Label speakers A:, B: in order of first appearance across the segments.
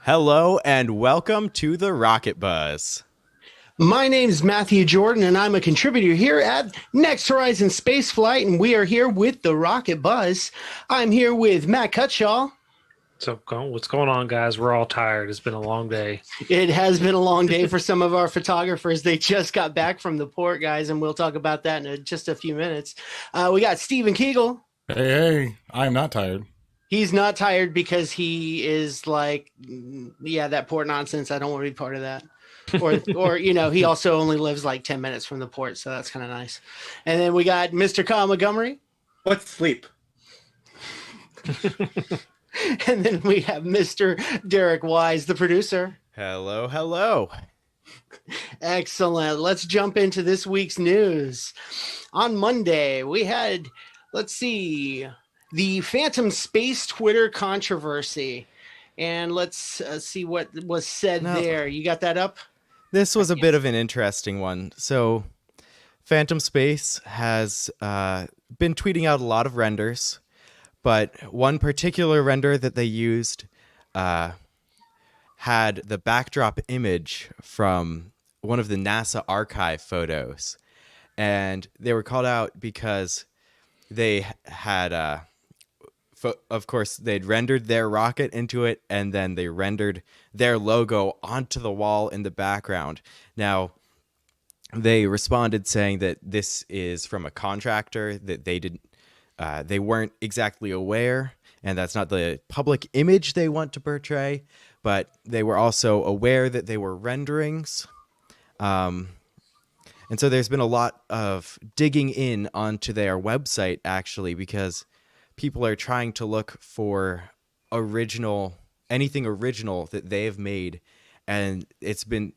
A: Hello and welcome to the Rocket Buzz.
B: My name's Matthew Jordan, and I'm a contributor here at Next Horizon Spaceflight, and we are here with the Rocket Buzz. I'm here with Matt Cutshaw.
C: So what's going on, guys? We're all tired. It's been a long day.
B: It has been a long day for some of our photographers. They just got back from the port, guys, and we'll talk about that in just a few minutes. We got Stephen Kegel.
D: Hey, I'm not tired.
B: He's not tired because he is like, yeah, that port nonsense. I don't want to be part of that. or he also only lives like 10 minutes from the port, so that's kind of nice. And then we got Mr. Kyle Montgomery.
E: What's sleep?
B: And then we have Mr. Derek Wise, the producer.
A: Hello.
B: Excellent. Let's jump into this week's news. On Monday, we had, the Phantom Space Twitter controversy. And let's see what was said there. You got that up?
A: This was a bit of an interesting one. So Phantom Space has been tweeting out a lot of renders, but one particular render that they used had the backdrop image from one of the NASA archive photos. And they were called out because they had... of course, they'd rendered their rocket into it, and then they rendered their logo onto the wall in the background. Now, they responded saying that this is from a contractor, that they weren't exactly aware, and that's not the public image they want to portray, but they were also aware that they were renderings. And so there's been a lot of digging in onto their website, actually, because people are trying to look for anything original that they have made. And it's been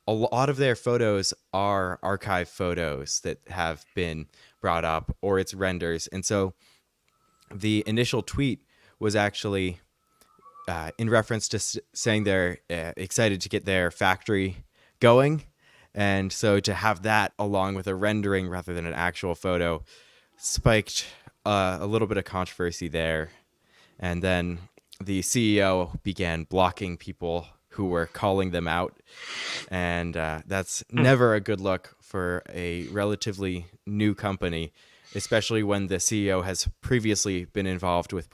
A: a lot of their photos are archive photos that have been brought up, or it's renders. And so the initial tweet was actually in reference to saying they're excited to get their factory going. And so to have that along with a rendering rather than an actual photo spiked a little bit of controversy there. And then the CEO began blocking people who were calling them out. And that's never a good look for a relatively new company, especially when the CEO has previously been involved with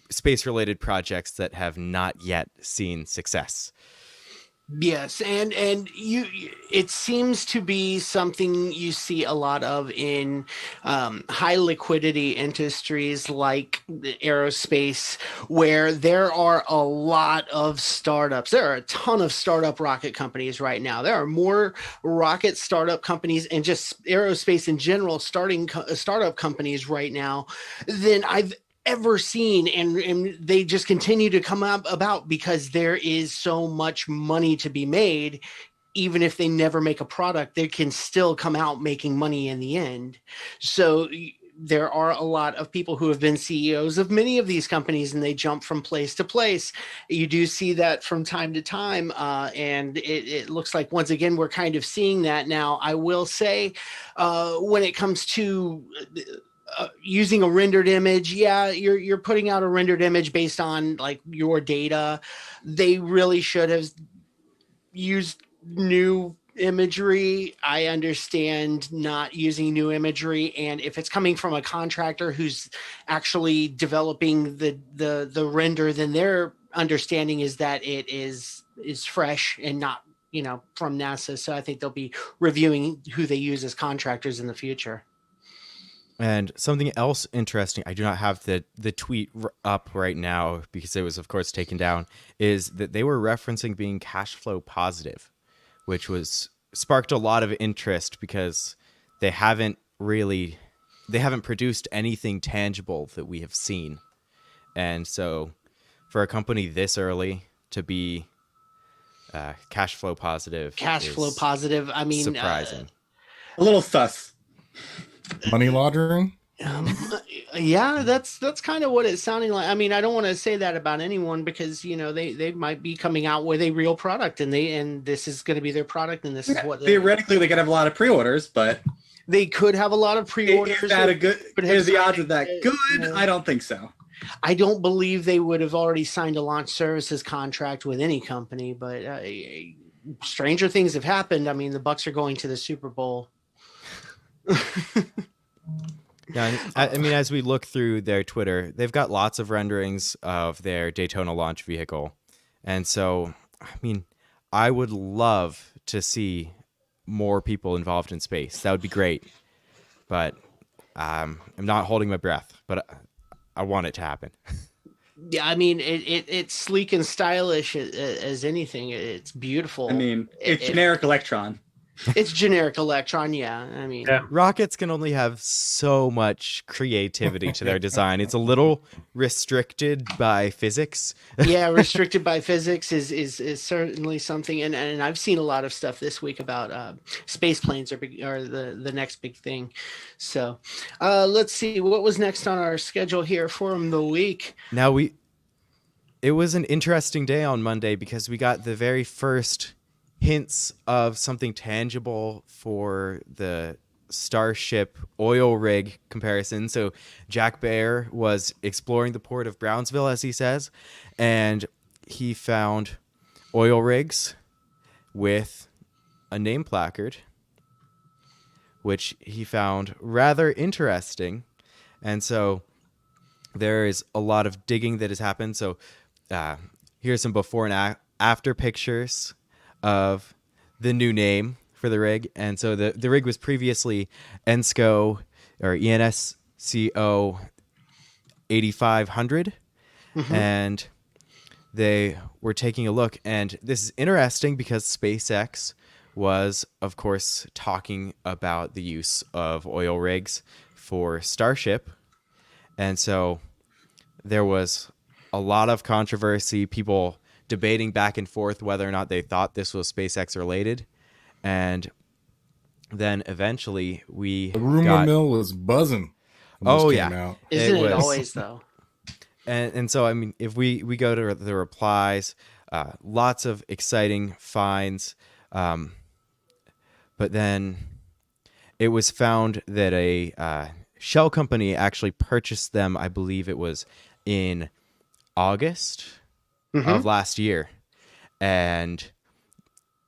A: space-related projects that have not yet seen success.
B: Yes, and it seems to be something you see a lot of in high liquidity industries like the aerospace, where there are a lot of startups. There are a ton of startup rocket companies right now. There are more rocket startup companies and just aerospace in general startup companies right now than I've ever seen, and they just continue to come up about because there is so much money to be made. Even if they never make a product, they can still come out making money in the end. So there are a lot of people who have been CEOs of many of these companies, and they jump from place to place. You do see that from time to time, and it looks like once again we're kind of seeing that now. I will say, when it comes to using a rendered image, you're putting out a rendered image based on like your data. They really should have used new imagery. I understand not using new imagery, and if it's coming from a contractor who's actually developing the render, then their understanding is that it is fresh and not from NASA. So I think they'll be reviewing who they use as contractors in the future.
A: And something else interesting, I do not have the tweet up right now because it was, of course, taken down, is that they were referencing being cash flow positive, which sparked a lot of interest because they haven't produced anything tangible that we have seen. And so for a company this early to be cash flow positive,
B: I mean,
A: surprising.
E: A little sus.
D: Money laundering?
B: Yeah, that's kind of what it's sounding like. I mean, I don't want to say that about anyone because they might be coming out with a real product and this is going to be their product, and this is what
E: theoretically they could have a lot of pre-orders, but
B: they could have a lot of pre-orders.
E: Is the odds of that good? I don't think so.
B: I don't believe they would have already signed a launch services contract with any company, but stranger things have happened. I mean, the Bucks are going to the Super Bowl.
A: Yeah, I mean, as we look through their Twitter, they've got lots of renderings of their Daytona launch vehicle. And so, I mean, I would love to see more people involved in space. That would be great. But I'm not holding my breath, but I want it to happen.
B: Yeah, I mean, it's sleek and stylish as anything. It's beautiful.
E: I mean, it's generic Electron.
B: It's generic Electron, yeah. I mean,
C: Yeah.
A: Rockets can only have so much creativity to their design. It's a little restricted by physics.
B: yeah, restricted by physics is certainly something. And I've seen a lot of stuff this week about space planes are the next big thing. So let's see what was next on our schedule here for the week.
A: Now it was an interesting day on Monday because we got the very first hints of something tangible for the Starship oil rig comparison. So Jack Baer was exploring the port of Brownsville, as he says, and he found oil rigs with a name placard, which he found rather interesting. And so there is a lot of digging that has happened. So here's some before and after pictures of the new name for the rig. And so the rig was previously ENSCO or ENSCO 8500. And they were taking a look. And this is interesting because SpaceX was, of course, talking about the use of oil rigs for Starship. And so there was a lot of controversy, people debating back and forth whether or not they thought this was SpaceX related. And then eventually the
D: rumor mill was buzzing when this came out.
B: Isn't it always, though?
A: And so, I mean, if we go to the replies, lots of exciting finds. But then it was found that a shell company actually purchased them, I believe it was in August of last year. And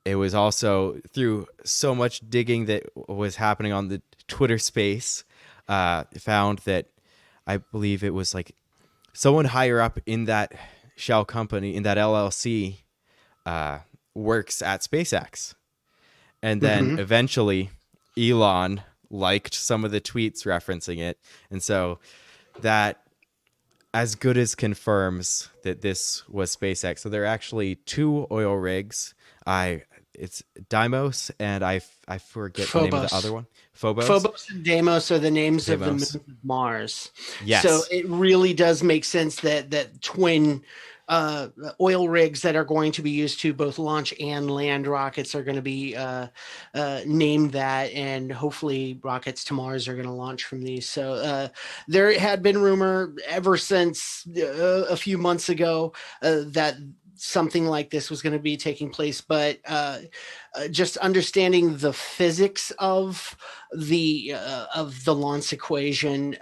A: it was also through so much digging that was happening on the Twitter space, found that I believe it was like someone higher up in that shell company, in that LLC, works at SpaceX. And then eventually Elon liked some of the tweets referencing it. And so that as good as confirms that this was SpaceX. So there are actually two oil rigs. It's Deimos and I forget
B: Phobos.
A: the name of the other one. Phobos.
B: Phobos and Deimos are the names of the moon of Mars.
A: Yes.
B: So it really does make sense that twin oil rigs that are going to be used to both launch and land rockets are going to be named that, and hopefully rockets to Mars are going to launch from these. So there had been rumor ever since a few months ago that something like this was going to be taking place, but just understanding the physics of the launch equation,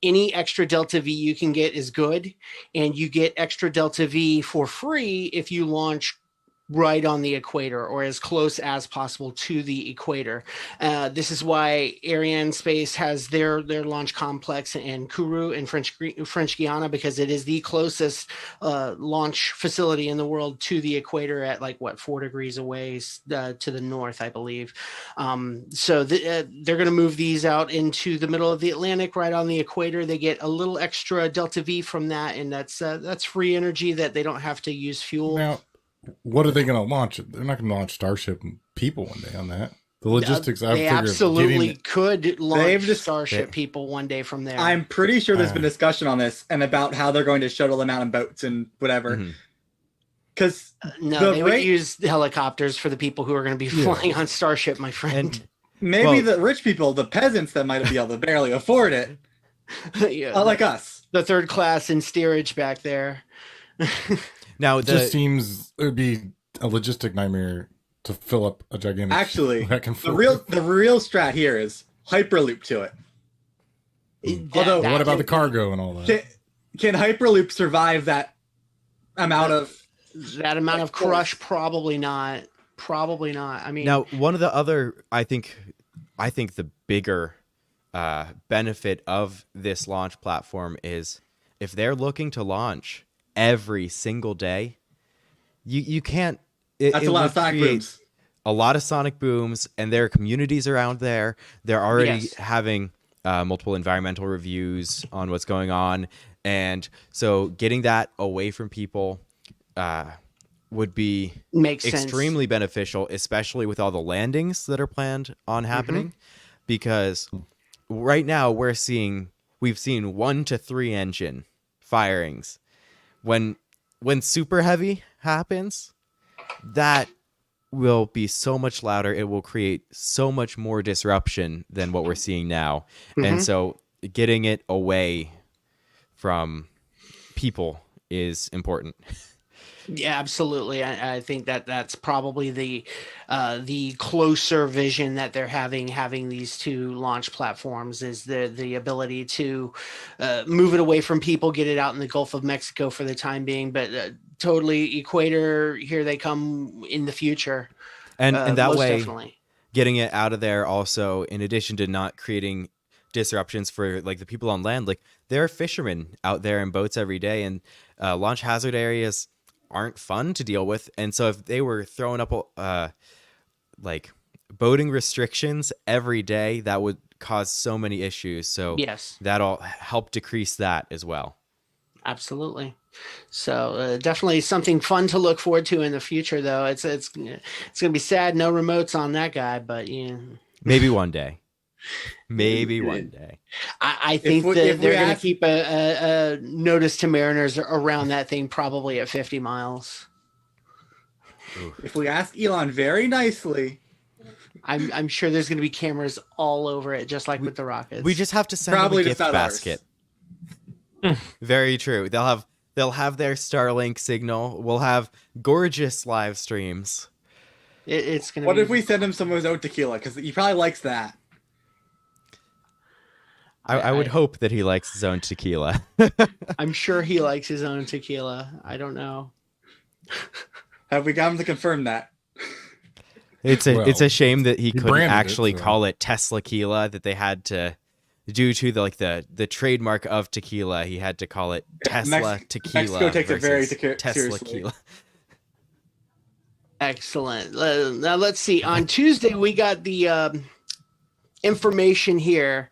B: any extra delta V you can get is good, and you get extra delta V for free if you launch right on the equator or as close as possible to the equator. This is why Arianespace has their launch complex in Kourou in French Guiana, because it is the closest launch facility in the world to the equator at 4 degrees away to the north, I believe. So they're going to move these out into the middle of the Atlantic right on the equator. They get a little extra delta V from that, and that's free energy that they don't have to use fuel.
D: Now, what are they going to launch? They're not going to launch Starship and people one day on that. The logistics,
B: they absolutely could launch Starship people one day from there.
E: I'm pretty sure there's been discussion on this and about how they're going to shuttle them out in boats and whatever. Because
B: they would use helicopters for the people who are going to be flying on Starship, my friend.
A: And
E: maybe the rich people, the peasants that might be able to barely afford it, like us.
B: The third class in steerage back there.
A: now
D: it just seems it would be a logistic nightmare to fill up a gigantic.
E: Actually, the real strat here is hyperloop to it.
D: Although, what about the cargo and all that?
E: can Hyperloop survive that amount of
B: crush? Probably not. Probably not. I mean,
A: Now, one of the other, I think the bigger benefit of this launch platform is if they're looking to launch every single day, you can't.
E: That's a lot of sonic booms.
A: A lot of sonic booms, and there are communities around there. They're already having multiple environmental reviews on what's going on, and so getting that away from people would be extremely beneficial, especially with all the landings that are planned on happening, because right now we've seen 1 to 3 engine firings. When super heavy happens, that will be so much louder. It will create so much more disruption than what we're seeing now. And so getting it away from people is important.
B: Yeah, absolutely. I think that's probably the closer vision that they're having these two launch platforms is the ability to move it away from people, get it out in the Gulf of Mexico for the time being, but totally Equator, here they come in the future.
A: And that way,
B: definitely.
A: Getting it out of there also, in addition to not creating disruptions for like the people on land, like there are fishermen out there in boats every day, and launch hazard areas aren't fun to deal with. And so if they were throwing up like boating restrictions every day, that would cause so many issues. So that'll help decrease that as well.
B: Absolutely. So definitely something fun to look forward to in the future, though. It's going to be sad, no remotes on that guy, but yeah.
A: Maybe one day. Maybe one day.
B: I think they're going to keep a notice to mariners around that thing, probably at 50 miles.
E: If we ask Elon very nicely,
B: I'm sure there's going to be cameras all over it, just like with the rockets.
A: We just have to send them a gift basket. Very true. They'll have their Starlink signal. We'll have gorgeous live streams.
B: It's gonna.
E: What if we send him some of his own tequila? Because he probably likes that.
A: I would hope that he likes his own tequila.
B: I'm sure he likes his own tequila. I don't know.
E: Have we got him to confirm that?
A: It's a shame that he couldn't actually call it Tesla Tequila, that they had to, due to the trademark of tequila, he had to call it Tesla Tequila.
E: Mexico takes it very
A: Tesla
E: seriously.
A: Tequila.
B: Excellent. Now let's see. On Tuesday, we got the information here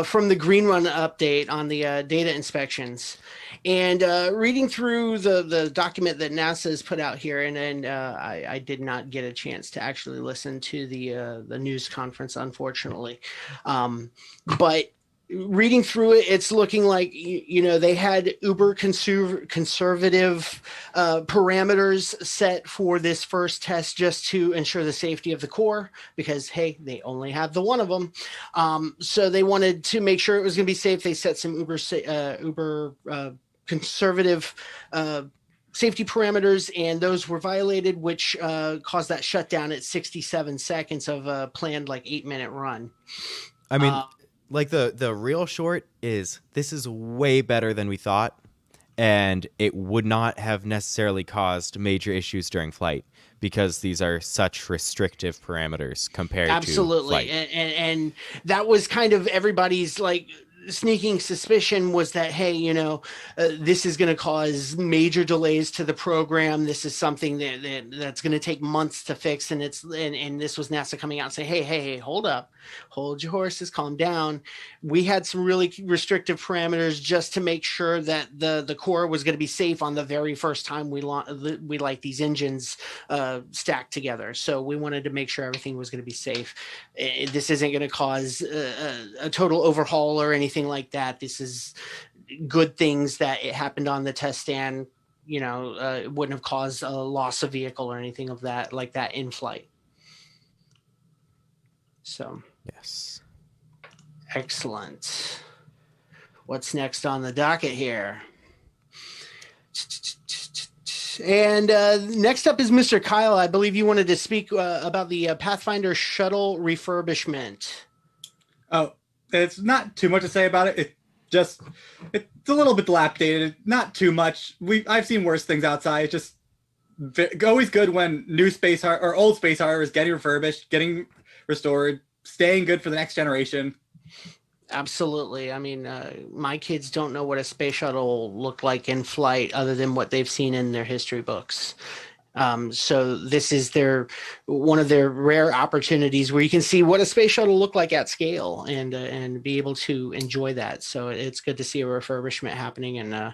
B: from the Green Run update on the data inspections, and reading through the document that NASA has put out here, and I did not get a chance to actually listen to the news conference, unfortunately, but reading through it, it's looking like they had uber conservative parameters set for this first test, just to ensure the safety of the core, because hey, they only have the one of them, so they wanted to make sure it was going to be safe. They set some uber conservative safety parameters, and those were violated, which caused that shutdown at 67 seconds of a planned 8-minute run.
A: I mean, the real short is, this is way better than we thought, and it would not have necessarily caused major issues during flight, because these are such restrictive parameters compared to flight.
B: And that was kind of everybody's sneaking suspicion, was that, hey, this is going to cause major delays to the program. This is something that's going to take months to fix. And and this was NASA coming out and saying, hey, hold up, hold your horses, calm down. We had some really restrictive parameters just to make sure that the core was going to be safe on the very first time we like these engines stacked together. So we wanted to make sure everything was going to be safe. This isn't going to cause a total overhaul or anything like that. This is good things that it happened on the test stand. It wouldn't have caused a loss of vehicle or anything of that like that in flight. So
A: yes,
B: excellent. What's next on the docket here? And next up is Mr. Kyle. I believe you wanted to speak about the Pathfinder shuttle refurbishment.
E: Oh, it's not too much to say about it. Just it's a little bit dilapidated, not too much. I've seen worse things outside. It's just always good when new space or old space hardware is getting refurbished, getting restored, staying good for the next generation.
B: Absolutely. I mean, my kids don't know what a space shuttle looked like in flight other than what they've seen in their history books. So this is one of their rare opportunities where you can see what a space shuttle looked like at scale and be able to enjoy that. So it's good to see a refurbishment happening and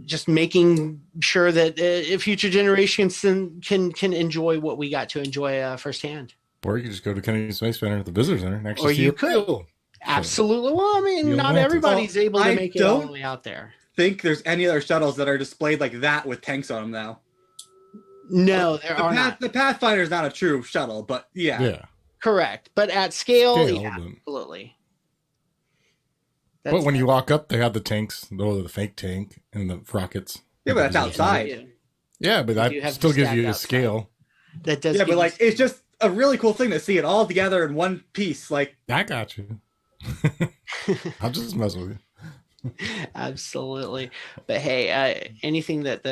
B: just making sure that future generations can enjoy what we got to enjoy firsthand.
D: Or you could just go to Kennedy Space Center, the visitor center, and actually
B: Or
D: see
B: you
D: it
B: could.
D: real.
B: Absolutely. Well, I mean, not everybody's able to make it all the way out there.
E: Think there's any other shuttles that are displayed like that with tanks on them now.
B: No, there are not.
E: The Pathfinder is not a true shuttle, but yeah.
B: Correct. But at scale,
D: Scale, but-
B: absolutely.
D: But when you walk up, they have the tanks, the fake tank, and the rockets.
E: Yeah, but that's outside.
D: Yeah, but
B: You have
D: that still
B: to
D: gives
B: stack
D: you a
B: outside.
D: scale.
B: That does.
E: Yeah,
B: give
E: but like
B: you-
E: it's just a really cool thing to see it all together in one piece. Like
D: I got you. I'll just mess with you.
B: Absolutely. But hey, anything that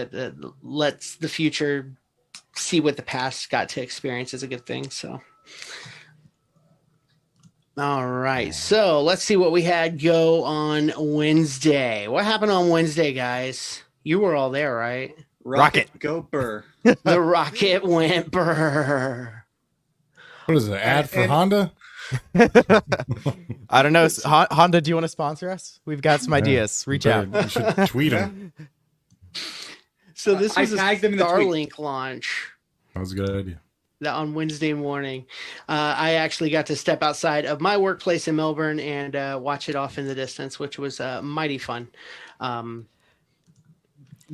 B: lets the future see what the past got to experience is a good thing. So. All right. So let's see what we had go on Wednesday. What happened on Wednesday, guys? You were all there, right?
A: Rocket.
E: Go burr.
B: The rocket went brr.
D: What is it? An ad for Honda?
A: I don't know. Honda, do you want to sponsor us? We've got some ideas. Reach out.
D: You should tweet them.
B: So this
E: I
B: was a
E: tagged them in the tweet.
B: Starlink launch
D: That was a good idea.
B: on Wednesday morning. I actually got to step outside of my workplace in Melbourne and watch it off in the distance, which was mighty fun.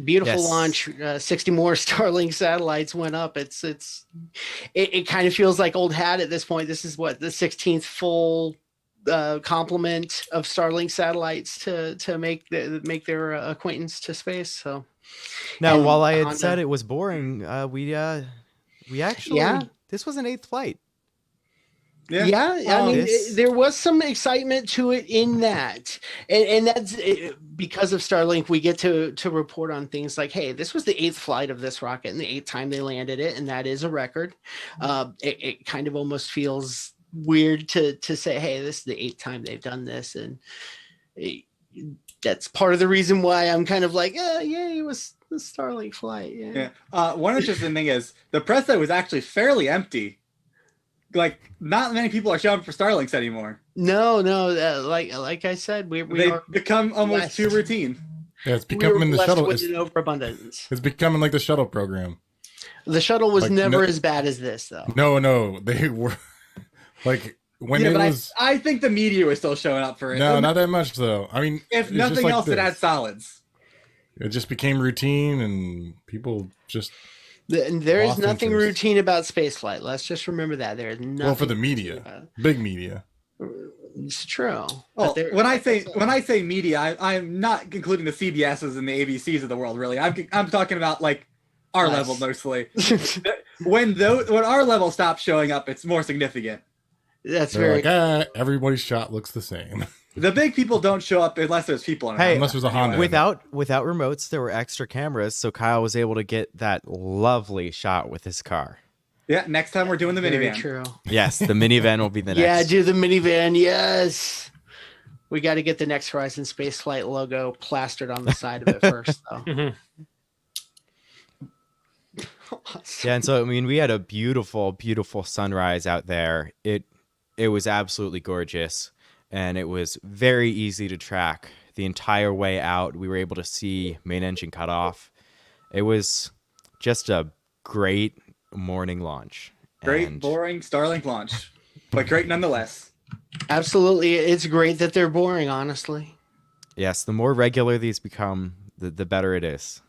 B: Beautiful
A: Yes.
B: launch. 60 more Starlink satellites went up. It kind of feels like old hat at this point. This is what the 16th full complement of Starlink satellites to make their acquaintance to space. So
A: Now,
B: And
A: while I had
B: Honda-
A: said it was boring, we actually this was an 8th flight.
B: Yeah, I mean,
A: This-
B: there was some excitement to it in that, and that's because of Starlink. We get to report on things like, hey, this was the 8th flight of this rocket, and the 8th time they landed it, and that is a record. It kind of almost feels weird to say, hey, this is the 8th time they've done this, and that's part of the reason why I'm kind of like, yeah, it was the Starlink flight. Yeah.
E: One interesting thing is the press site was actually fairly empty. Like not many people are showing up for Starlinks anymore.
B: No, like I said, we
E: They've
B: are
E: become almost
B: blessed.
E: too routine.
D: Yeah, it's
B: we were
D: becoming the
B: blessed
D: shuttle.
B: with
D: It's,
B: an overabundance.
D: it's becoming like the shuttle program.
B: The shuttle was
D: Like,
B: never
D: no-
B: as bad as this, though.
D: No, they were like when
E: Yeah,
D: it
E: but
D: was.
E: I think the media was still showing up for it.
D: No, not that much though. I mean,
E: if
D: it's
E: nothing
D: just like
E: else, it
D: this.
E: had solids.
D: It just became routine, and people just
B: There is
D: Lost
B: nothing
D: interest.
B: routine about spaceflight. Let's just remember that. There is nothing.
D: well for the media, big media.
B: It's true.
E: Oh,
B: But there-
E: when I say media, I'm not including the CBSs and the ABCs of the world. Really, I'm talking about like our
B: Us.
E: level mostly. when our level stops showing up, it's more significant.
B: That's
D: They're
B: very.
D: like, everybody's shot looks the same,
E: The big people don't show up unless there's people in it.
A: Hey,
D: unless there's a Honda.
A: Without remotes, there were extra cameras, so Kyle was able to get that lovely shot with his car.
E: Yeah, next time we're doing the
B: Very
E: minivan.
B: true.
A: Yes, the minivan will be the
B: Yeah,
A: next.
B: do the minivan. Yes. We got to get the Next Horizon Spaceflight logo plastered on the side of it first, though.
C: Mhm.
A: Yeah, and so I mean, we had a beautiful, beautiful sunrise out there. It was absolutely gorgeous, and it was very easy to track the entire way out. We were able to see main engine cut off. It was just a great morning launch.
E: Great,
A: And
E: boring Starlink launch, but great nonetheless.
B: Absolutely. It's great that they're boring, honestly.
A: yes, the more regular these become, the better it is.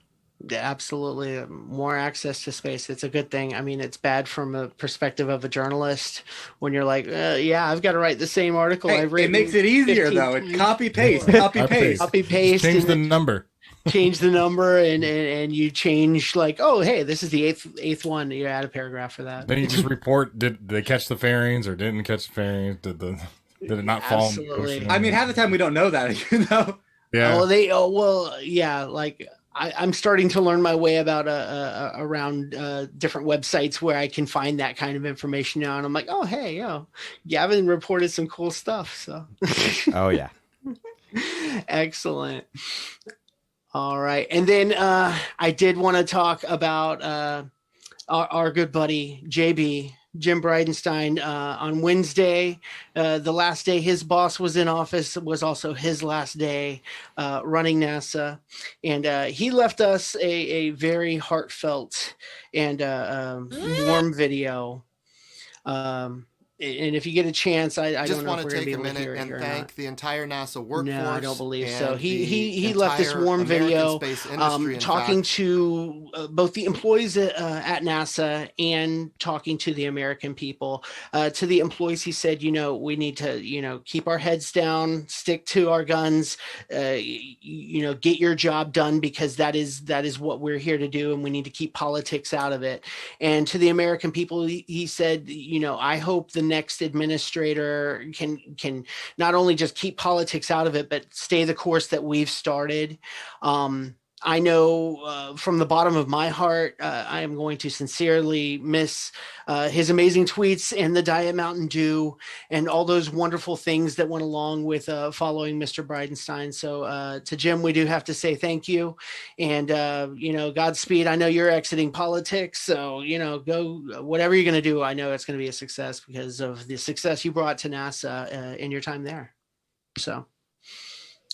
B: Yeah, absolutely. More access to space. It's a good thing. I mean, it's bad from a perspective of a journalist when you're like, yeah, I've got to write the same article
E: Hey,
B: I've written.
E: it makes it easier
B: 15
E: though. It
B: times
E: copy paste,
B: before.
E: copy paste.
B: Copy paste
D: Change
B: and
D: the number.
B: change the number and you change like, oh, hey, this is the eighth one. You add a paragraph for that.
D: Then you just report: did they catch the fairings or didn't catch the fairings? Did the Did it not fall in the
B: Absolutely.
D: ocean?
E: I mean, half the time we don't know that, you know.
D: Yeah.
B: Yeah. Like I'm starting to learn my way about around different websites where I can find that kind of information now, and I'm like, oh hey, Gavin reported some cool stuff. So,
A: Oh yeah.
B: excellent. All right, and then I did want to talk about our good buddy JB. Jim Bridenstine on Wednesday, the last day his boss was in office, was also his last day running NASA. And he left us a very heartfelt and warm video. And if you get a chance, I
F: Just
B: don't know
F: want
B: if
F: to
B: we're going to
F: take
B: be
F: a
B: able to hear
F: minute
B: it
F: and
B: or
F: thank
B: not.
F: the entire NASA workforce.
B: No, I don't believe so.
F: and
B: He
F: the
B: left this
F: entire
B: warm
F: American
B: video
F: space industry, in
B: talking
F: fact.
B: to both the employees at NASA and talking to the American people. To the employees, he said, we need to, keep our heads down, stick to our guns, get your job done, because that is what we're here to do, and we need to keep politics out of it. And to the American people, he said, I hope the next administrator can not only just keep politics out of it, but stay the course that we've started. I know from the bottom of my heart, I am going to sincerely miss his amazing tweets and the Diet Mountain Dew and all those wonderful things that went along with following Mr. Bridenstine. So to Jim, we do have to say thank you, and Godspeed. I know you're exiting politics, so go whatever you're going to do. I know it's going to be a success because of the success you brought to NASA in your time there. So.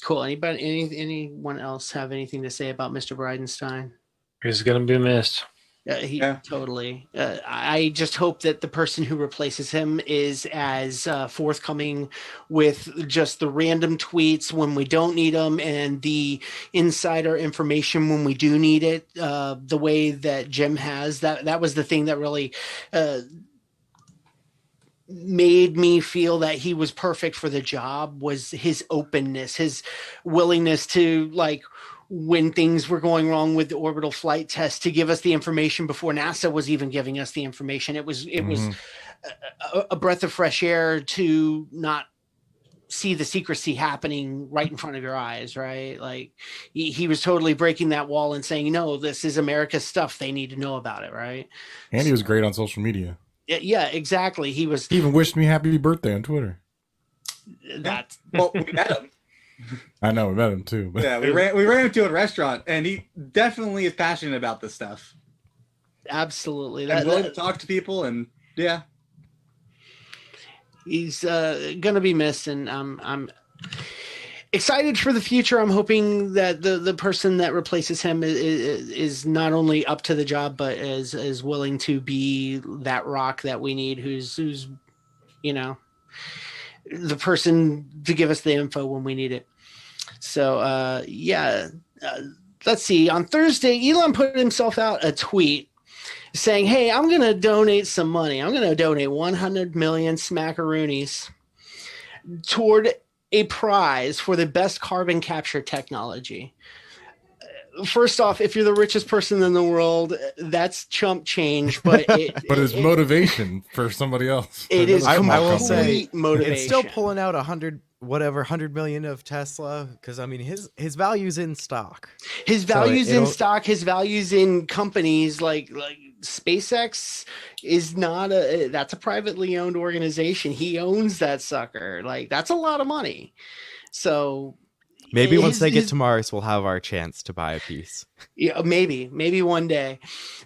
B: Cool. Anyone else have anything to say about Mr. Bridenstine?
C: He's going to be missed.
B: Totally. I just hope that the person who replaces him is as forthcoming with just the random tweets when we don't need them and the insider information when we do need it, the way that Jim has. That was the thing that really made me feel that he was perfect for the job, was his openness, his willingness to, like, when things were going wrong with the orbital flight test, to give us the information before NASA was even giving us the information. It was a breath of fresh air to not see the secrecy happening right in front of your eyes, right? Like he was totally breaking that wall and saying, no, this is America's stuff. They need to know about it, right?
D: And he was great on social media.
B: Yeah, exactly. He
D: even wished me happy birthday on Twitter.
E: Well, we met him.
D: I know, we met him too. But.
E: Yeah, we ran into a restaurant, and he definitely is passionate about this stuff.
B: Absolutely.
E: And willing to talk to people, and yeah.
B: He's gonna be missed, and I'm excited for the future. I'm hoping that the person that replaces him is not only up to the job, but is willing to be that rock that we need, who's the person to give us the info when we need it. So let's see. On Thursday, Elon put himself out a tweet saying, hey, I'm going to donate some money. I'm going to donate 100 million smackaroonies toward a prize for the best carbon capture technology. First off, if you're the richest person in the world, that's chump change, but
D: it's motivation for somebody else.
B: It is
A: complete
B: motivation.
A: It's still pulling out 100 million of Tesla, because I mean his value's in stock.
B: His value's in stock. His value's in companies like SpaceX is not that's a privately owned organization. He owns that sucker. Like, that's a lot of money. So
A: maybe once they get to Mars, we'll have our chance to buy a piece.
B: Yeah, maybe one day.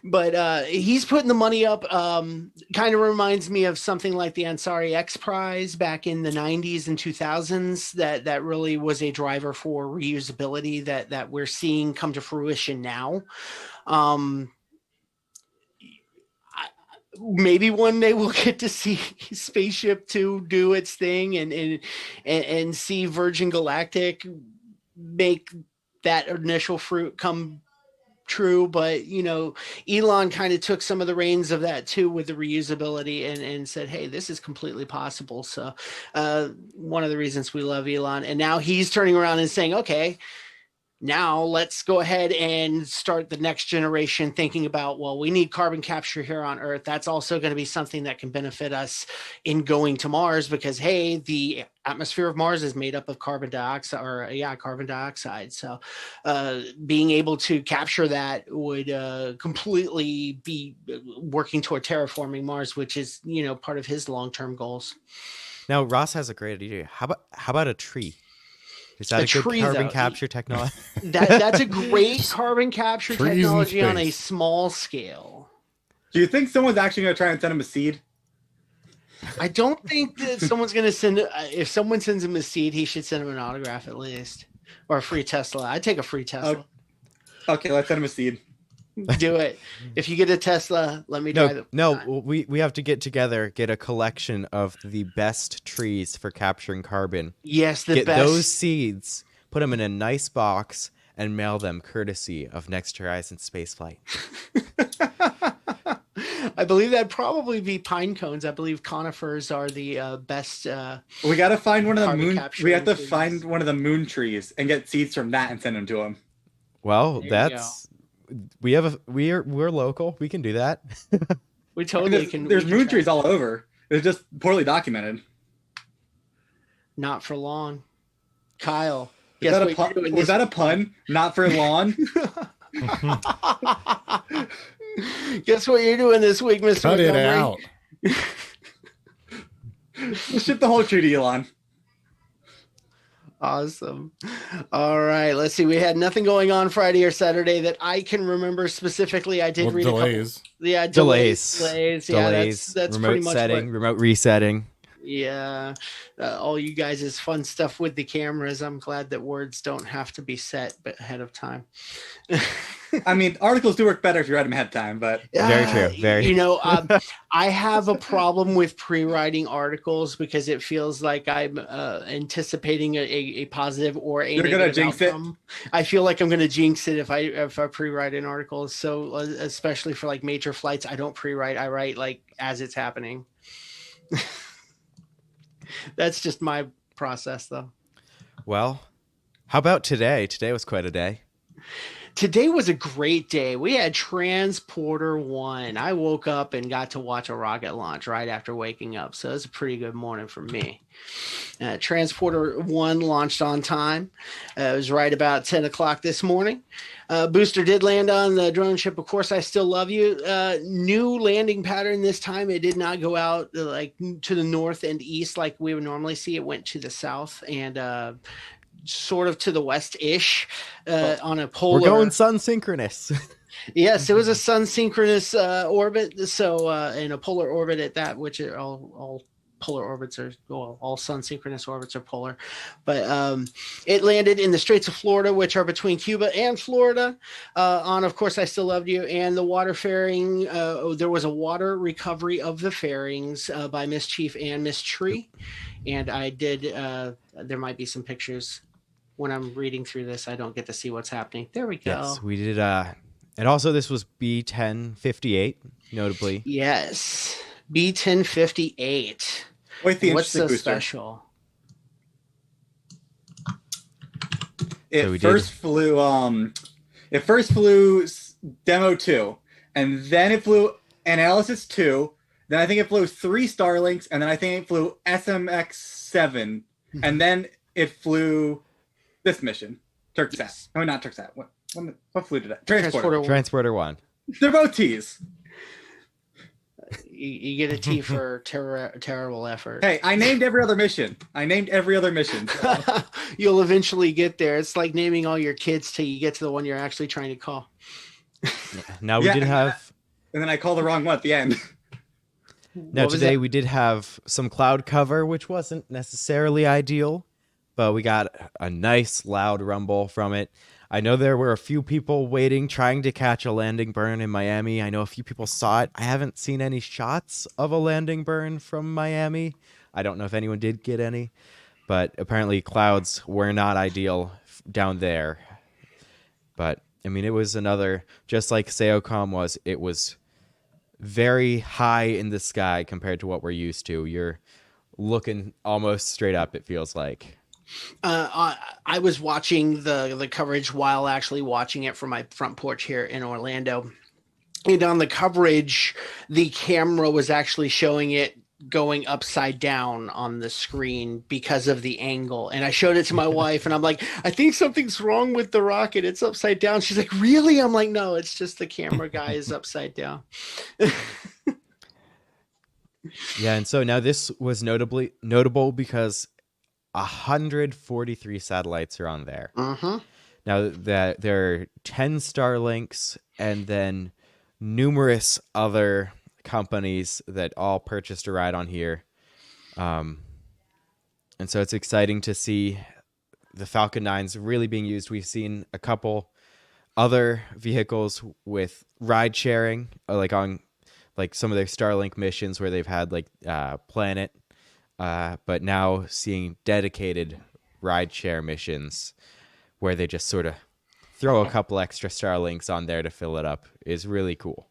B: But he's putting the money up. Kind of reminds me of something like the Ansari X Prize back in the 90s and 2000s. That really was a driver for reusability that we're seeing come to fruition now. Maybe one day we'll get to see Spaceship 2 do its thing and see Virgin Galactic make that initial fruit come true. But Elon kind of took some of the reins of that too with the reusability and said, hey, this is completely possible. So one of the reasons we love Elon, and now he's turning around and saying, okay, now let's go ahead and start the next generation thinking about, well, we need carbon capture here on Earth. That's also going to be something that can benefit us in going to Mars because, hey, the atmosphere of Mars is made up of carbon dioxide. So being able to capture that would completely be working toward terraforming Mars, which is, part of his long-term goals.
A: Now, Ross has a great idea. How about a tree? Is that a good
B: tree,
A: carbon
B: though,
A: capture technology?
B: That's a great carbon capture
D: trees in
B: technology on a
D: space.
B: small scale.
E: Do you think someone's actually going to try and send him a seed?
B: I don't think that someone's going to send. If someone sends him a seed, he should send him an autograph at least, or a free Tesla. I'd take a free Tesla.
E: Okay, let's send him a seed.
B: Do it. If you get a Tesla, let me drive it.
A: No, we have to get a collection of the best trees for capturing carbon.
B: Yes, the
A: Get
B: best.
A: those seeds, put them in a nice box, and mail them courtesy of Next Horizon Spaceflight.
B: I believe that'd probably be pine cones. I believe conifers are the best.
E: We got to find one of the
B: Carbon
E: moon.
B: capture
E: We have to
B: trees.
E: find one of the moon trees and get seeds from that and send them to him.
A: Well,
B: There you
A: we're local. We can do that.
B: We totally can.
E: There's
B: we can
E: moon
B: track
E: trees
B: it.
E: all over. It's just poorly documented.
B: Not for long. Kyle,
E: Was
B: guess
E: that,
B: what
E: a
B: you're
E: pun?
B: doing
E: Was
B: this
E: that a pun? Not for lawn?
B: Guess what you're doing this week, Mr.
D: Cut it
B: Montgomery?
D: out.
E: We'll ship the whole tree to Elon.
B: Awesome. All right. Let's see. We had nothing going on Friday or Saturday that I can remember specifically. I did
D: Well,
B: read
D: delays.
B: a couple. Yeah,
A: Delays.
B: Yeah, that's
A: remote
B: pretty much
A: setting,
B: what,
A: remote resetting.
B: yeah. All you guys is fun stuff with the cameras. I'm glad that words don't have to be set but ahead of time.
E: I mean, articles do work better if you write them ahead of time, but
A: Very true, very-
B: I have a problem with pre-writing articles because it feels like I'm anticipating a positive or a
E: You're gonna
B: negative
E: jinx it?
B: outcome. I feel like I'm going to jinx it if I pre-write an article. So especially for like major flights, I don't pre-write. I write like as it's happening. That's just my process, though.
A: Well, how about today? Today was quite a day.
B: Today was a great day. We had Transporter 1. I woke up and got to watch a rocket launch right after waking up. So it was a pretty good morning for me. Transporter 1 launched on time. It was right about 10 o'clock this morning. Booster did land on the drone ship. Of course, I still love you. New landing pattern this time. It did not go out like to the north and east like we would normally see. It went to the south and sort of to the west-ish on a polar.
A: We're going sun synchronous.
B: Yes, it was a sun synchronous orbit. So in a polar orbit at that, which are all polar orbits are, well, all sun synchronous orbits are polar. But it landed in the Straits of Florida, which are between Cuba and Florida. On, of course, I Still Loved You, and the water fairing. There was a water recovery of the fairings by Miss Chief and Miss Tree. And I did, there might be some pictures. When I'm reading through this, I don't get to see what's happening. There we go.
A: Yes, we did. And also, this was B1058, notably.
B: Yes. B1058.
E: wait, the
B: What's
E: interesting
B: so
E: booster.
B: special?
E: It
A: So we
E: first flew demo 2, and then it flew analysis 2. Then I think it flew 3 Starlinks, and then I think it flew SMX7, and then it flew this mission, Turksat. No, not Turksat. What flew today? Transporter.
A: Transporter 1.
E: They're both T's.
B: You get a T for terrible effort.
E: Hey, I named every other mission.
B: You'll eventually get there. It's like naming all your kids till you get to the one you're actually trying to call.
A: Now we
E: Yeah,
A: did have.
E: And then I call the wrong one at the end.
A: Now
B: What was
A: today
B: that?
A: we did have some cloud cover, which wasn't necessarily ideal, but we got a nice loud rumble from it. I know there were a few people waiting, trying to catch a landing burn in Miami. I know a few people saw it. I haven't seen any shots of a landing burn from Miami. I don't know if anyone did get any, but apparently clouds were not ideal down there. But I mean, it was another, just like Seocom was, it was very high in the sky compared to what we're used to. You're looking almost straight up, it feels like.
B: I was watching the coverage while actually watching it from my front porch here in Orlando. And on the coverage, the camera was actually showing it going upside down on the screen because of the angle. And I showed it to my wife and I'm like, I think something's wrong with the rocket. It's upside down. She's like, really? I'm like, no, it's just the camera guy is upside down.
A: Yeah, and so now this was notable because 143 satellites are on there.
B: Mm-hmm.
A: Now that there are 10 Starlinks and then numerous other companies that all purchased a ride on here. And so it's exciting to see the Falcon 9s really being used. We've seen a couple other vehicles with ride sharing, like on like some of their Starlink missions where they've had like Planet, but now seeing dedicated ride share missions where they just sort of throw a couple extra Starlinks on there to fill it up is really cool.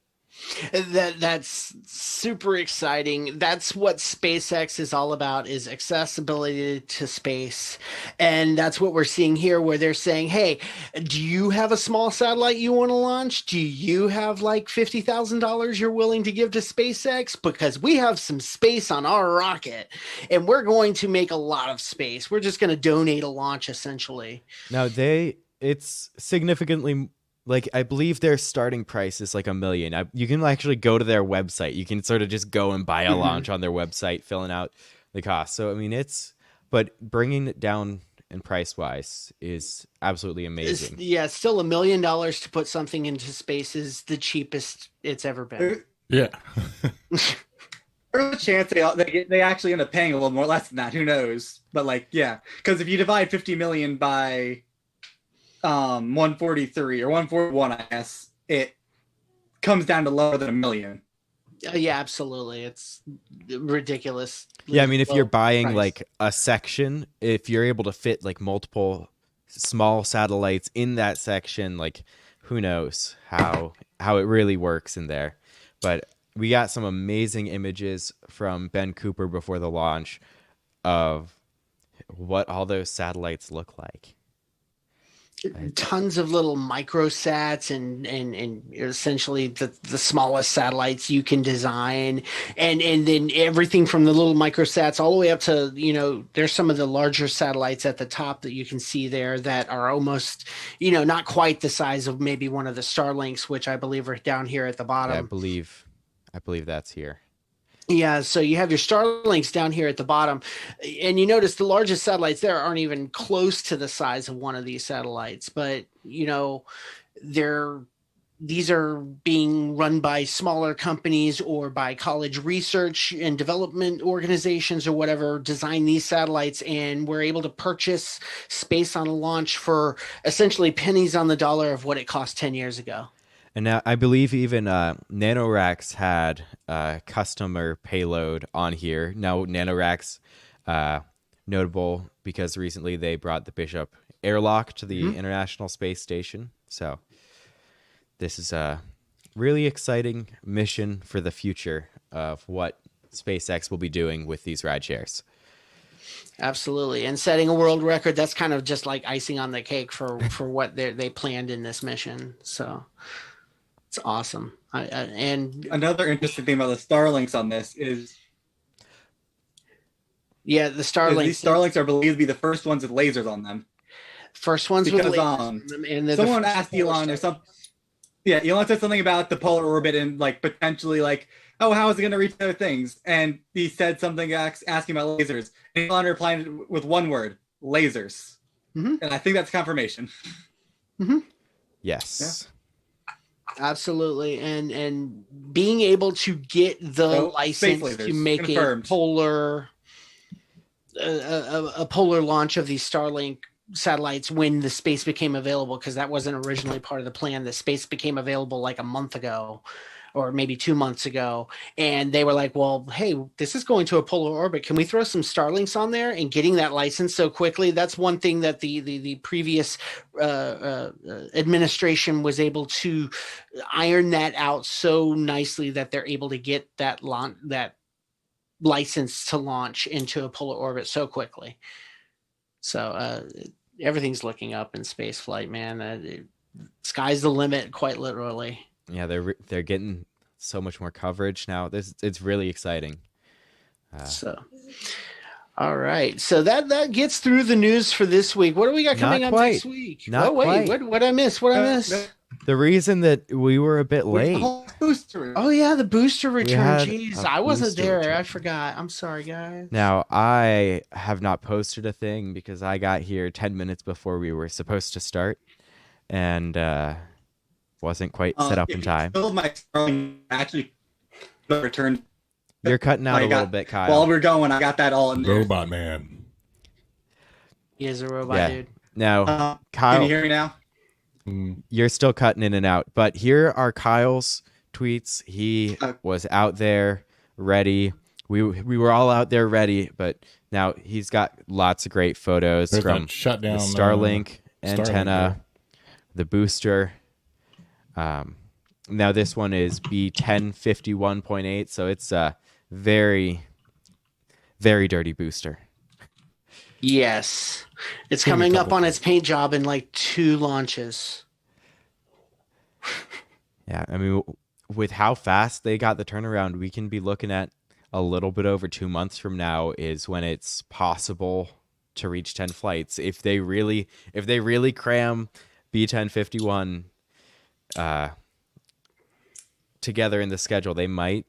B: That's super exciting. That's what SpaceX is all about, is accessibility to space. And that's what we're seeing here, where they're saying, hey, do you have a small satellite you want to launch? Do you have like $50,000 you're willing to give to SpaceX? Because we have some space on our rocket and we're going to make a lot of space. We're just going to donate a launch essentially.
A: Now it's significantly, like, I believe their starting price is like $1 million. You can actually go to their website. You can sort of just go and buy a launch on their website, filling out the cost. So, I mean, but bringing it down in price wise is absolutely amazing.
B: It's still $1 million to put something into space is the cheapest it's ever been.
D: Yeah.
E: There's a chance they actually end up paying a little more less than that. Who knows? But like, yeah, because if you divide 50 million by 143 or 141, I guess it comes down to lower than $1 million.
B: Yeah, absolutely. It's ridiculous.
A: Yeah, I mean, if you're buying
E: price.
A: like a section, if you're able to fit like multiple small satellites in that section, like who knows how it really works in there. But we got some amazing images from Ben Cooper before the launch of what all those satellites look like.
B: Tons of little microsats and essentially the smallest satellites you can design, and then everything from the little microsats all the way up to, there's some of the larger satellites at the top that you can see there that are almost, not quite the size of maybe one of the Starlinks, which I believe are down here at the bottom.
A: Yeah, I believe that's here.
B: Yeah, so you have your Starlinks down here at the bottom, and you notice the largest satellites there aren't even close to the size of one of these satellites, but these are being run by smaller companies or by college research and development organizations or whatever design these satellites, and we're able to purchase space on a launch for essentially pennies on the dollar of what it cost 10 years ago.
A: And now I believe even NanoRacks had a customer payload on here. Now NanoRacks, notable because recently they brought the Bishop airlock to the International Space Station. So this is a really exciting mission for the future of what SpaceX will be doing with these ride shares.
B: Absolutely. And setting a world record, that's kind of just like icing on the cake for what they planned in this mission. So it's awesome. And
E: another interesting thing about the Starlinks on this is,
B: yeah, the Starlinks.
E: These Starlinks are believed to be the first ones with lasers on them.
B: First ones
E: because,
B: with lasers on them, and
E: someone asked Elon or something. Yeah, Elon said something about the polar orbit and like potentially like, oh, how is it going to reach other things? And he said something asking about lasers. And Elon replied with one word: lasers. And I think that's confirmation.
A: Yes.
E: Yeah.
B: Absolutely, and being able to get the license to make
E: confirmed.
B: a polar launch of these Starlink satellites when the space became available, because that wasn't originally part of the plan. The space became available like a month ago or maybe 2 months ago, and they were like, well, hey, this is going to a polar orbit, can we throw some Starlinks on there? And getting that license so quickly, that's one thing that the previous administration was able to iron that out so nicely that they're able to get that license to launch into a polar orbit so quickly. So everything's looking up in spaceflight, man. Sky's the limit, quite literally.
A: Yeah, they're getting so much more coverage now. It's really exciting.
B: So, all right. So that gets through the news for this week. What do we got coming
A: Not
B: up
A: quite.
B: next week?
A: Not
B: oh, wait,
A: quite.
B: what I miss? What I miss?
A: The reason that we were a bit late.
B: Oh yeah, the booster return.
A: had
B: Jeez,
A: a
B: I wasn't
A: booster
B: there.
A: return.
B: I forgot. I'm sorry, guys.
A: Now, I have not posted a thing because I got here 10 minutes before we were supposed to start and wasn't quite set up in time.
E: My actually returned.
A: You're cutting out a little bit, Kyle.
E: While we're going, I got that all in there.
D: Robot man.
B: He is a robot,
A: Yeah.
B: dude.
A: Now,
E: Can
A: Kyle,
E: you hear me now?
A: you're still cutting in and out, but here are Kyle's tweets. He was out there ready. We were all out there ready, but now he's got lots of great photos
D: There's
A: from
D: that shutdown,
A: the Starlink antenna,
D: Starlink,
A: the booster. Now this one is B1051.8, so it's a very, very dirty booster.
B: Yes, it's
D: Give me a
B: coming up
D: couple.
B: on its paint job in like 2 launches.
A: Yeah, I mean, with how fast they got the turnaround, we can be looking at a little bit over 2 months from now is when it's possible to reach 10 flights. If they really cram B1051 together in the schedule, they might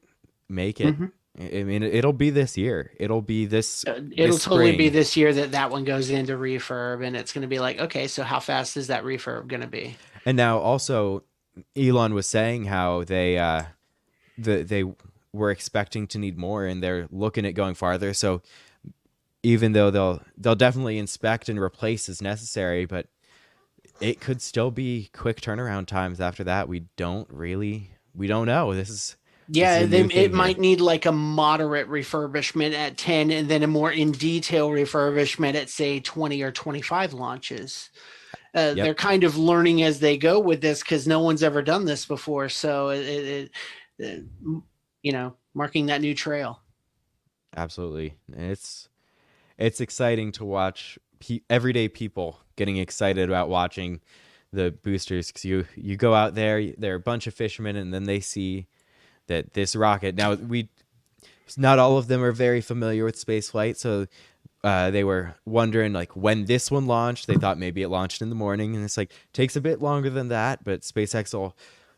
A: make it. I mean, it'll be this year. It'll be this.
B: It'll
A: this
B: totally be
A: spring.
B: this year that one goes into refurb, and it's going to be like, okay, so how fast is that refurb going to be?
A: And now also, Elon was saying how they were expecting to need more, and they're looking at going farther. So even though they'll definitely inspect and replace as necessary, but it could still be quick turnaround times after that. We don't know. This is a new thing
B: it
A: here.
B: might need like a moderate refurbishment at 10, and then a more in detail refurbishment at say 20 or 25 launches. They're kind of learning as they go with this because no one's ever done this before. So it marking that new trail.
A: Absolutely. It's exciting to watch everyday people getting excited about watching the boosters, because you go out there are a bunch of fishermen, and then they see that this rocket, now not all of them are very familiar with spaceflight, so they were wondering like when this one launched. They thought maybe it launched in the morning, and it's like takes a bit longer than that, but SpaceX will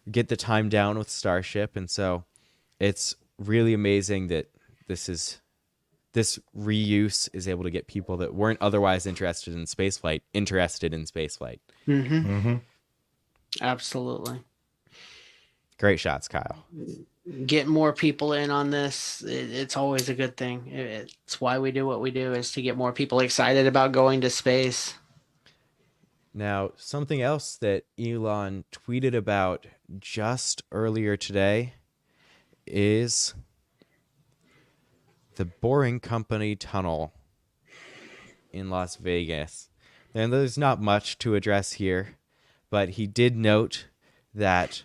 A: get the time down with Starship. And so it's really amazing that this reuse is able to get people that weren't otherwise interested in spaceflight.
B: Absolutely.
A: Great shots, Kyle.
B: Get more people in on this. It's always a good thing. It's why we do what we do, is to get more people excited about going to space.
A: Now, something else that Elon tweeted about just earlier today is the Boring Company tunnel in Las Vegas. And there's not much to address here, but he did note that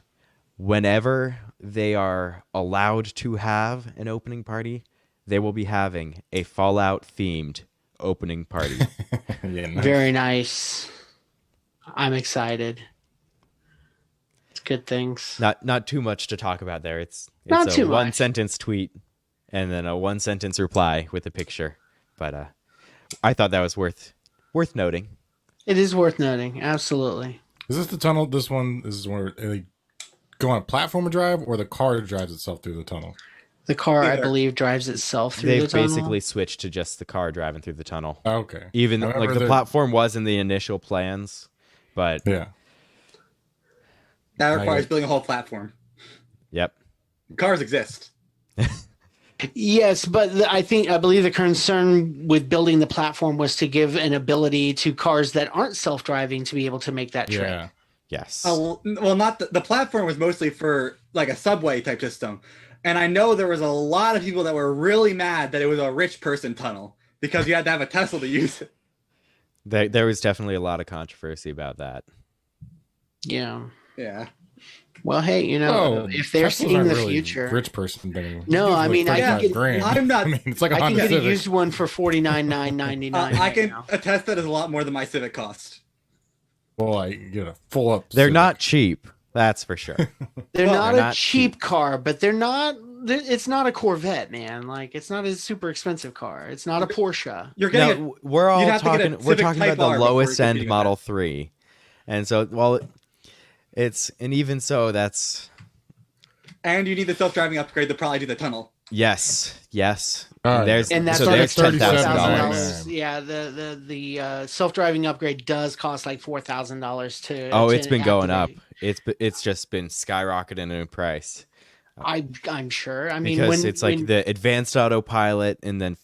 A: whenever they are allowed to have an opening party, they will be having a Fallout themed opening party.
D: Yeah, nice.
B: Very nice. I'm excited. It's good things.
A: Not too much to talk about there. It's
B: Not
A: a
B: too
A: one
B: much.
A: sentence tweet and then a one sentence reply with a picture. But I thought that was worth noting.
B: It is worth noting. Absolutely.
D: Is this the tunnel? This one is where they go on a platform to drive, or the car drives itself through the tunnel?
B: The car, I
E: Either.
B: believe, drives itself through the
A: They've
B: tunnel.
A: basically switched to just the car driving through the tunnel.
D: Okay.
A: Even
D: I
A: like
D: remember
A: the
D: there-
A: platform was in the initial plans, but
D: Yeah.
E: That
D: I
E: requires
D: get-
E: building a whole platform.
A: yep.
E: Cars exist.
B: Yes, but I believe the concern with building the platform was to give an ability to cars that aren't self-driving to be able to make that trip.
D: Yeah.
A: Yes.
E: Oh, well, not the platform was mostly for like a subway type system. And I know there was a lot of people that were really mad that it was a rich person tunnel because you had to have a Tesla to use it.
A: There was definitely a lot of controversy about that.
B: Yeah.
E: Yeah.
B: Well, hey, if they're
D: Teslas
B: seeing
D: aren't
B: the
D: really
B: future.
D: rich person thing.
B: No, I mean, I can get-
D: grand.
E: I'm not-
D: I mean, it's like a
B: I can
D: Honda
B: get a
D: Civic.
B: used one for $49,999.
E: I can attest that is a lot more than my Civic cost.
D: Well, I get a full up.
A: They're
D: Civic.
A: not cheap. That's for sure.
B: They're not
A: they're
B: a
A: not
B: cheap car, but they're not. It's not a Corvette, man. Like it's not a super expensive car. It's not a Porsche.
E: You're getting
A: No, we're all
E: you'd have to get a
A: talking. We're
E: Civic
A: talking
E: Type
A: about
E: R
A: the
E: before you're
A: lowest end
E: competing with
A: Model
E: that.
A: 3, and so and even so, that's
E: and you need the self-driving upgrade to probably do the tunnel.
A: yes.
D: All right.
B: And that's
A: so
B: like
A: there's $10,000.
D: $37,000.
B: Yeah, the self-driving upgrade does cost like $4,000 to.
A: Oh,
B: to
A: it's been going up.
B: activate.
A: It's just been skyrocketing in price
B: I'm sure. I mean,
A: because
B: when
A: it's like
B: when-
A: the advanced autopilot and then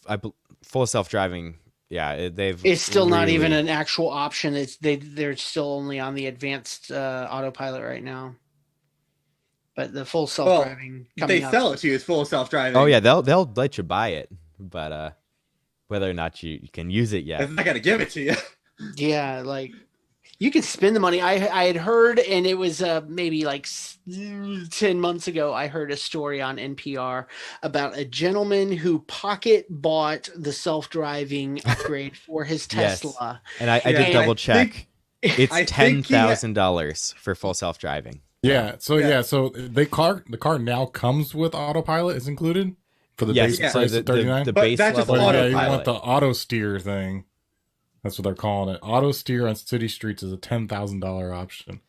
A: full self-driving. Yeah, they've.
B: it's still not even
A: really-
B: an actual option. They're still only on the advanced autopilot right now. But the full self-driving coming
E: They
B: out.
E: sell it to you as full self-driving.
A: Oh yeah, they'll let you buy it, but whether or not you can use it yet.
E: I'm not gonna give it to you.
B: Yeah, like you can spend the money. I had heard, and it was maybe like 10 months ago, I heard a story on NPR about a gentleman who pocket bought the self-driving upgrade for his
A: Yes.
B: Tesla.
A: And I
E: Yeah,
A: did
E: I
A: double
E: think-
A: check. It's
E: I think he-
A: $10,000 for full self-driving.
D: Yeah. So
E: Yeah.
D: the car now comes with autopilot is included for the
A: Yes,
D: base
A: so
D: price
A: the,
D: of 39.
A: the
E: But
A: base
E: that's just
A: level
D: But yeah,
E: autopilot.
D: you want the auto steer thing. That's what they're calling it. Auto steer on city streets is a $10,000 option.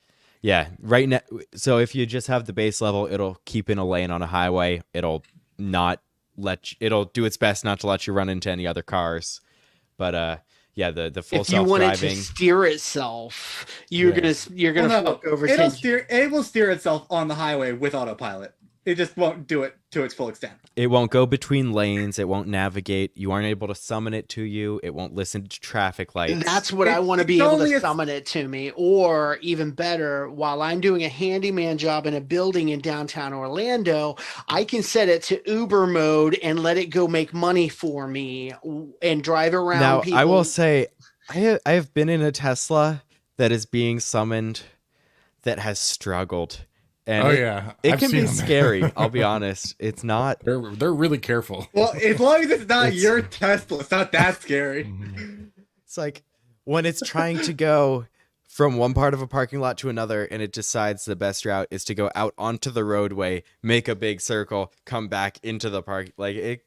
A: Yeah, right now. So if you just have the base level, it'll keep in a lane on a highway. It'll not it'll do its best not to let you run into any other cars. But yeah, the full
B: If you want it to
A: self-driving.
B: steer itself, you're
D: Yeah.
B: gonna
E: Well, no,
B: fork over 10.
E: it will steer itself on the highway with autopilot. It just won't do it to its full extent.
A: It won't go between lanes. It won't navigate. You aren't able to summon it to you. It won't listen to traffic lights.
B: That's what I want to be
E: it's
B: able
E: only
B: to
E: a-
B: summon it to me. Or even better, while I'm doing a handyman job in a building in downtown Orlando, I can set it to Uber mode and let it go make money for me and drive around
A: Now,
B: people.
A: I will say, I have been in a Tesla that is being summoned that has struggled. And
D: Oh yeah,
A: it
D: I've
A: can
D: seen
A: be
D: them.
A: scary. I'll be honest. It's not.
D: They're really careful.
E: Well, as long as it's not
A: It's-
E: your Tesla, it's not that scary.
A: It's like when it's trying to go from one part of a parking lot to another and it decides the best route is to go out onto the roadway, make a big circle, come back into the park. Like it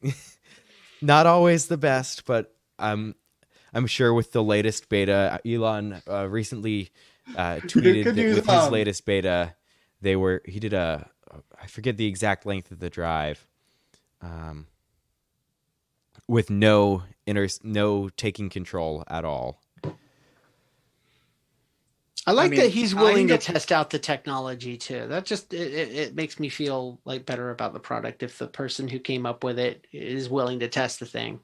A: not always the best, but I'm sure with the latest beta, Elon recently tweeted
E: could
A: that
E: use,
A: with his latest beta, he did I forget the exact length of the drive, with no taking control at all.
B: I like
E: mean,
B: that he's
E: I
B: willing to
E: think
B: test out the technology too. That just it makes me feel like better about the product if the person who came up with it is willing to test the thing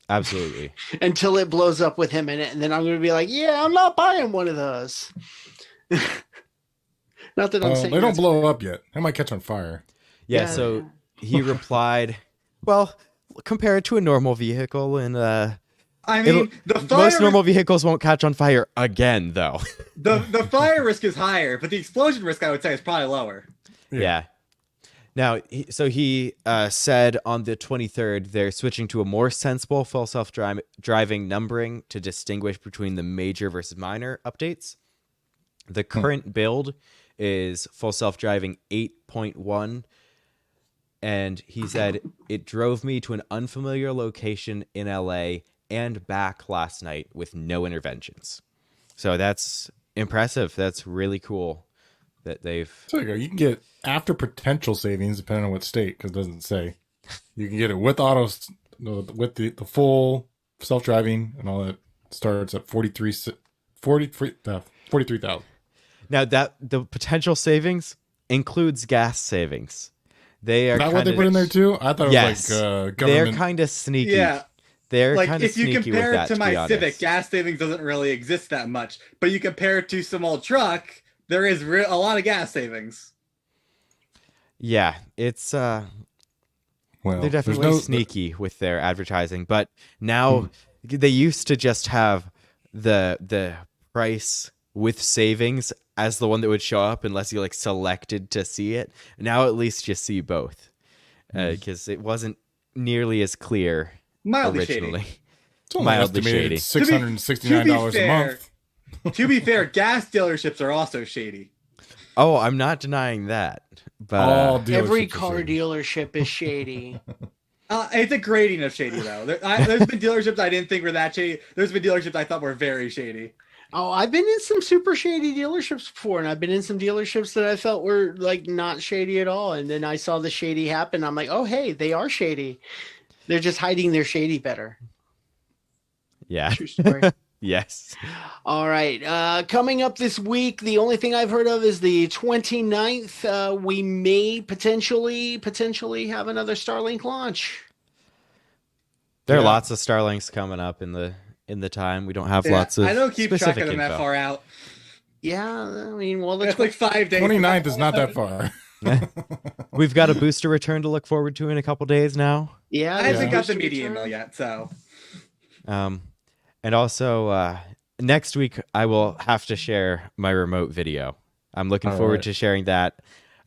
A: Absolutely.
B: until it blows up with him in it, and then I'm going to be like, yeah, I'm not buying one of those. Not that I'm saying
D: They don't
B: that's-
D: blow up yet. They might catch on fire.
A: Yeah,
B: Yeah.
A: so he replied, well, compare it to a normal vehicle, and
E: I mean, the fire
A: most normal vehicles won't catch on fire again, though.
E: the fire risk is higher, but the explosion risk, I would say, is probably lower.
A: Yeah. Now, he said on the 23rd, they're switching to a more sensible full self-driving numbering to distinguish between the major versus minor updates. The current build is full self-driving 8.1, and he said, it drove me to an unfamiliar location in LA and back last night with no interventions. So that's impressive. That's really cool that they've...
D: So you can get after potential savings, depending on what state, because it doesn't say. You can get it with with the full self-driving and all that. Starts at 43,000.
A: Now that the potential savings includes gas savings. They are
D: Is that what they
A: kinda-
D: put in there too? I thought it
A: Yes.
D: was like
A: They're
D: government.
A: kind of sneaky.
E: Yeah,
A: They're
E: like
A: kind of
E: if you
A: sneaky
E: compare
A: with
E: it
A: that.
E: to
A: be
E: my
A: honest.
E: Civic, gas savings doesn't really exist that much. But you compare it to some old truck, there is a lot of gas savings.
A: Yeah, it's
D: well,
A: they're
D: there's
A: definitely
D: no-
A: sneaky with their advertising. But now they used to just have the price with savings as the one that would show up unless you like selected to see it. Now at least you see both, because it wasn't nearly as clear
E: Mildly shady.
A: originally.
D: It's only
A: Mildly
D: estimated
A: shady.
D: $669 a month.
E: To be fair, gas dealerships are also shady.
A: Oh, I'm not denying that, but
D: All dealerships
B: Every
D: are
B: car
D: shady.
B: dealership is shady.
E: It's a grading of shady, though. There's been dealerships I didn't think were that shady. There's been dealerships I thought were very shady.
B: Oh, I've been in some super shady dealerships before, and I've been in some dealerships that I felt were like not shady at all. And then I saw the shady happen. I'm like, oh, hey, they are shady. They're just hiding their shady better.
A: yeah,
B: True story.
A: yes.
B: All right. Coming up this week, the only thing I've heard of is the 29th. We may potentially have another Starlink launch.
A: There are
D: Yeah.
A: lots of Starlinks coming up in the time. We don't have lots of
E: I don't keep track
A: specific
E: of them that
A: info.
E: far out.
B: Yeah, I mean, well, the
E: It's like 5 days.
D: 29th is not that far.
A: We've got a booster return to look forward to in a couple days now.
B: yeah.
E: I haven't
D: Yeah.
E: got the media email yet, so
A: And also next week I will have to share my remote video. I'm looking
D: All
A: forward
D: right.
A: to sharing that.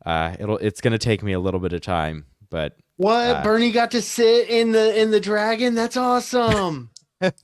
A: It's going to take me a little bit of time, but
B: What? Bernie got to sit in the dragon? That's awesome.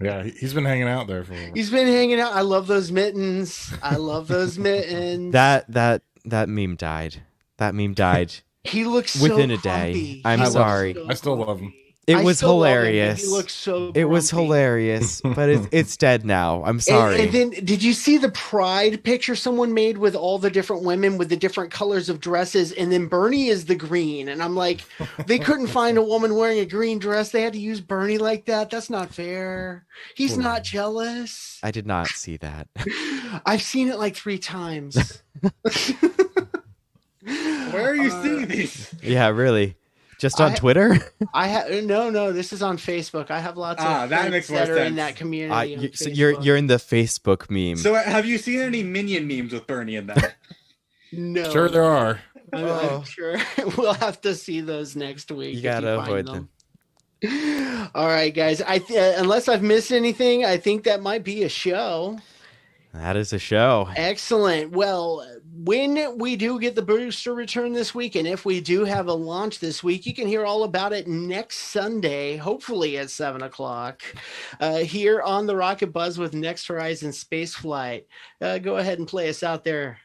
D: Yeah, he's been hanging out there for.
B: He's been hanging out. I love those mittens. I love those mittens.
A: that meme died. That meme died.
B: He looks
A: within
B: so
A: a day.
B: grumpy.
A: I'm
B: He looks
A: sorry.
B: so
D: I still love
B: grumpy.
D: him.
A: It
B: I
A: was
B: still love him, but
A: hilarious.
B: He looks so
A: It was
B: grumpy.
A: hilarious, but it's dead now. I'm sorry.
B: And then, did you see the pride picture someone made with all the different women with the different colors of dresses? And then Bernie is the green. And I'm like, they couldn't find a woman wearing a green dress. They had to use Bernie like that. That's not fair. He's not jealous.
A: I did not see that.
B: I've seen it like 3 times.
E: where are you seeing these?
A: Yeah, really. Just on
B: I-
A: Twitter?
B: I have no. This is on Facebook. I have lots of
E: that
B: friends
E: makes more
B: that are in
E: sense.
B: that community. on
A: So
B: Facebook.
A: you're in the Facebook meme.
E: So have you seen any Minion memes with Bernie in them?
B: no.
D: Sure, there are.
B: I'm sure we'll have to see those next week.
A: You
B: if
A: gotta
B: find
A: avoid them.
B: All right, guys. Unless I've missed anything, I think that might be a show.
A: That is a show.
B: Excellent. Well, when we do get the booster return this week, and if we do have a launch this week, you can hear all about it next Sunday, hopefully at 7:00, here on the Rocket Buzz with Next Horizon Spaceflight. Go ahead and play us out there.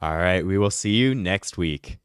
A: All right, we will see you next week.